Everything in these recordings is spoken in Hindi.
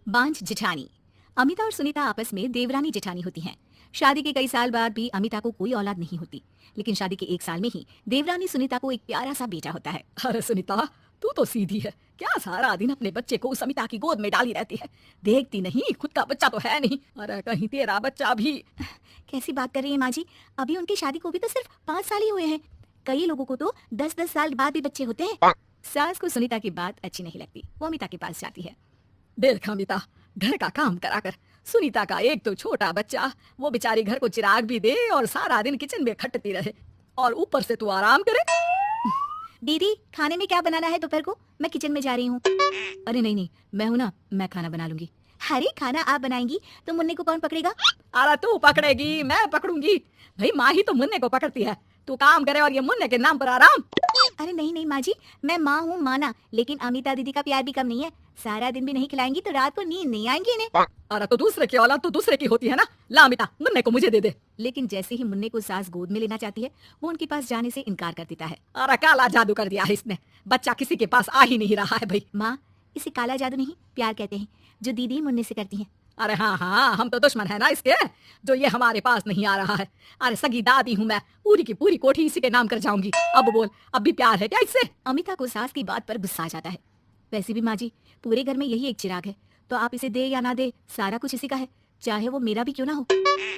बांझ जेठानी। अमिता और सुनीता आपस में देवरानी जेठानी होती हैं। शादी के कई साल बाद भी अमिता को कोई औलाद नहीं होती, लेकिन शादी के 1 साल में ही देवरानी सुनीता को एक प्यारा सा बेटा होता है। अरे सुनीता, तू तो सीधी है। क्या सारा दिन अपने बच्चे को उस अमिता की गोद में डाली रहती है? देखती नहीं खुद का बच्चा तो है नहीं। अरे कहीं तेरा बच्चा भी। कैसी बात कर रही है माँ जी? अभी उनकी शादी को भी तो सिर्फ 5 साल ही हुए हैं। कई लोगों को तो 10-10 साल बाद भी बच्चे होते हैं। सास को सुनीता की बात अच्छी नहीं लगती। वो अमिता के पास जाती है। देख अमिता, घर का काम करा कर। सुनीता का एक तो छोटा बच्चा, वो बेचारी घर को चिराग भी दे और सारा दिन किचन में खटती रहे, और ऊपर से तू आराम करे। दीदी, खाने में क्या बनाना है दोपहर को? मैं किचन में जा रही हूँ। अरे नहीं, मैं हूँ ना, मैं खाना बना लूंगी। अरे खाना आप बनाएंगी तो मुन्ने को कौन पकड़ेगा? अरे तू पकड़ेगी, मैं पकड़ूंगी? भाई माँ ही तो मुन्ने को पकड़ती है। तू काम करे और ये मुन्ने के नाम पर आराम। अरे नहीं माँ जी, मैं माँ हूँ माना, लेकिन अमिता दीदी का प्यार भी कम नहीं है। सारा दिन भी नहीं खिलाएंगी तो रात को नींद नहीं आएंगी इन्हें। अरे तो दूसरे की औलाद तो दूसरे की होती है ना। ला अमिता, मुन्ने को मुझे दे दे। लेकिन जैसे ही मुन्ने को सास गोद में लेना चाहती है, वो उनके पास जाने से इनकार कर देता है। अरे काला जादू कर दिया है इसने, बच्चा किसी के पास आ ही नहीं रहा है। भाई माँ, इसे काला जादू नहीं प्यार कहते हैं, जो दीदी मुन्ने से करती हैं। अरे हाँ, हम तो दुश्मन है ना इसके, जो ये हमारे पास नहीं आ रहा है। अरे सगी दादी हूँ मैं, पूरी की पूरी कोठी इसी के नाम कर जाऊंगी। अब बोल, अब भी प्यार है क्या इससे? अमिता को सास की बात पर गुस्सा आ जाता है। वैसे भी माँ जी, पूरे घर में यही एक चिराग है, तो आप इसे दे या ना दे, सारा कुछ इसी का है, चाहे वो मेरा भी क्यों ना हो।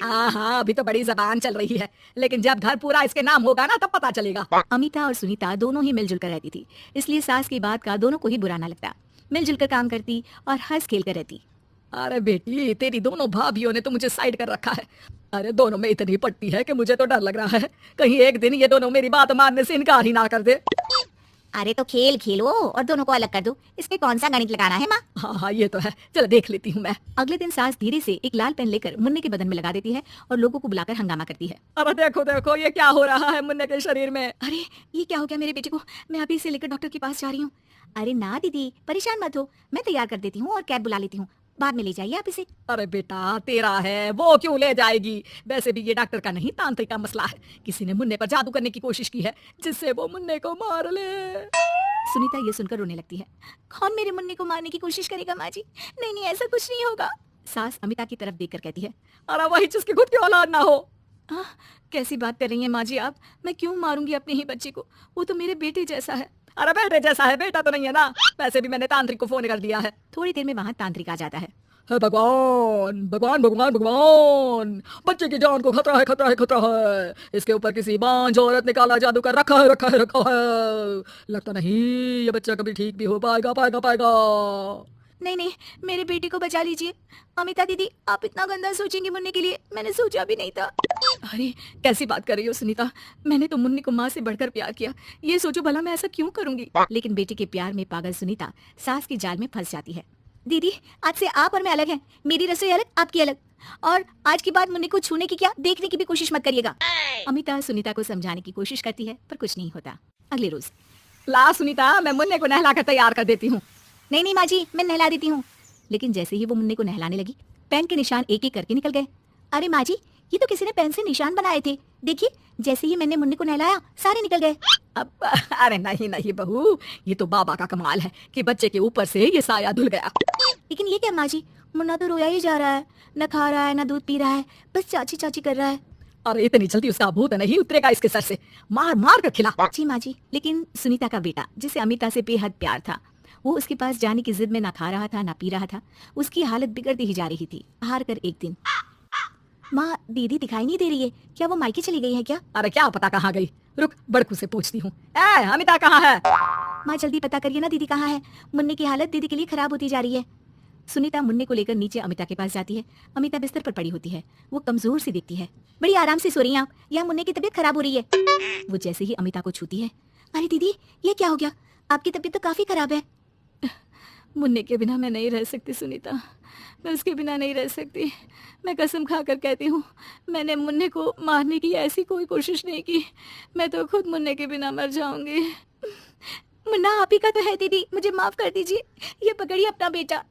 हाँ, अभी तो बड़ी जबान चल रही है, लेकिन जब घर पूरा इसके नाम होगा ना, तब पता चलेगा। अमिता और सुनीता दोनों ही मिलजुल कर रहती थी, इसलिए सास की बात का दोनों को ही बुरा ना लगता। मिलजुल कर काम करती और हंस खेल कर रहती। अरे बेटी, तेरी दोनों भाभियों ने तो मुझे साइड कर रखा है। अरे दोनों में इतनी पड़ती है कि मुझे तो डर लग रहा है, कहीं एक दिन ये दोनों मेरी बात मानने से इनकार ही ना कर दे। अरे तो खेल खेलो और दोनों को अलग कर दो, इसमें कौन सा गणित लगाना है माँ? हाँ, ये तो है, चलो देख लेती हूँ मैं। अगले दिन सास धीरे से एक लाल पेन लेकर मुन्ने के बदन में लगा देती है और लोगों को बुलाकर हंगामा करती है। अरे देखो देखो, ये क्या हो रहा है मुन्ने के शरीर में? अरे ये क्या हो गया मेरे बेटे को? मैं अभी इसे लेकर डॉक्टर के पास जा रही हूँ। अरे ना दीदी, परेशान मत हो, मैं तैयार कर देती हूँ और कैब बुला लेती हूँ, बाद में ले जाइए आप इसे। अरे बेटा, तेरा है, वो क्यों ले जाएगी? वैसे भी ये डॉक्टर का नहीं, तांत्रिक का मसला है। किसी ने मुन्ने पर जादू करने की कोशिश की है, जिससे वो मुन्ने को मार ले। सुनीता ये सुनकर रोने लगती है। कौन मेरे मुन्ने को मारने की कोशिश करेगा माँ जी? नहीं, ऐसा कुछ नहीं होगा। सास अमिता की तरफ देखकर कहती है, अरे वही जिसकी खुद की औलाद ना हो। कैसी बात कर रही हैं माँ जी आप? मैं क्यों मारूंगी अपने ही बच्चे को? वो तो मेरे बेटे जैसा है। अरे बेटे जैसा है, बेटा तो नहीं है ना। वैसे भी मैंने तांत्रिक को फोन कर दिया है। थोड़ी देर में वहाँ तांत्रिक आ जाता है। भगवान भगवान भगवान भगवान, बच्चे की जान को खतरा है, खतरा है, खतरा है। इसके ऊपर किसी बांझ औरत ने काला जादू कर रखा है, रखा है, रखा है। लगता नहीं ये बच्चा कभी ठीक भी हो पाएगा, पाएगा, पाएगा। नहीं, मेरे बेटे को बचा लीजिए। अमिता दीदी, आप इतना गंदा सोचेंगे मुन्ने के लिए, मैंने सोचा भी नहीं था। अरे कैसी बात कर रही हो सुनीता? मैंने तो मुन्ने को माँ से बढ़कर प्यार किया, ये सोचो भला मैं ऐसा क्यों करूंगी? लेकिन बेटे के प्यार में पागल सुनीता सास की जाल में फंस जाती है। दीदी, आज से आप और मैं अलग हैं, मेरी रसोई अलग, आपकी अलग, और आज के बाद मुन्ने को छूने की क्या, देखने की भी कोशिश मत करिएगा। अमिता सुनीता को समझाने की कोशिश करती है, पर कुछ नहीं होता। अगले रोज, ला सुनीता, मैं मुन्ने को नहला कर तैयार कर देती हूँ। नहीं माँ जी, मैं नहला देती हूँ। लेकिन जैसे ही वो मुन्ने को नहलाने लगी, पेन के निशान एक एक करके निकल गए। अरे माँ जी, ये तो किसी ने पेन से निशान बनाए थे, देखिए। जैसे ही मैंने मुन्ने को नहलाया, सारे निकल गए। अब अरे नहीं बहू, ये तो बाबा का कमाल है कि बच्चे के ऊपर से ये साया धुल गया। लेकिन ये क्या माँ जी, मुन्ना तो रोया ही जा रहा है, न खा रहा है, न दूध पी रहा है, बस चाची चाची कर रहा है। अरे इतनी जल्दी उसका भूत नहीं उतरेगा इसके सर से, मार मार कर खिला। जी माँ जी, लेकिन सुनीता का बेटा, जिसे अमिता से बेहद प्यार था, वो उसके पास जाने की जिद में ना खा रहा था ना पी रहा था। उसकी हालत बिगड़ती ही जा रही थी। हार कर एक दिन, माँ दीदी दिखाई नहीं दे रही है, क्या वो मायके चली गई है क्या? अरे क्या पता कहाँ गई, रुक बड़कू से पूछती हूँ। अमिता कहाँ है? माँ जल्दी पता करिए ना, दीदी कहाँ है? मुन्ने की हालत दीदी के लिए खराब होती जा रही है। सुनीता मुन्ने को लेकर नीचे अमिता के पास जाती है। अमिता बिस्तर पर पड़ी होती है, वो कमजोर सी दिखती है। बड़ी आराम से सो रही हैं आप, या मुन्ने की तबीयत खराब हो रही है? वो जैसे ही अमिता को छूती है, अरे दीदी ये क्या हो गया, आपकी तबीयत तो काफी खराब है। मुन्ने के बिना मैं नहीं रह सकती सुनीता, मैं उसके बिना नहीं रह सकती। मैं कसम खाकर कहती हूँ, मैंने मुन्ने को मारने की ऐसी कोई कोशिश नहीं की। मैं तो खुद मुन्ने के बिना मर जाऊंगी। मुन्ना आप ही का तो है दीदी, मुझे माफ कर दीजिए। ये पकड़िए अपना बेटा,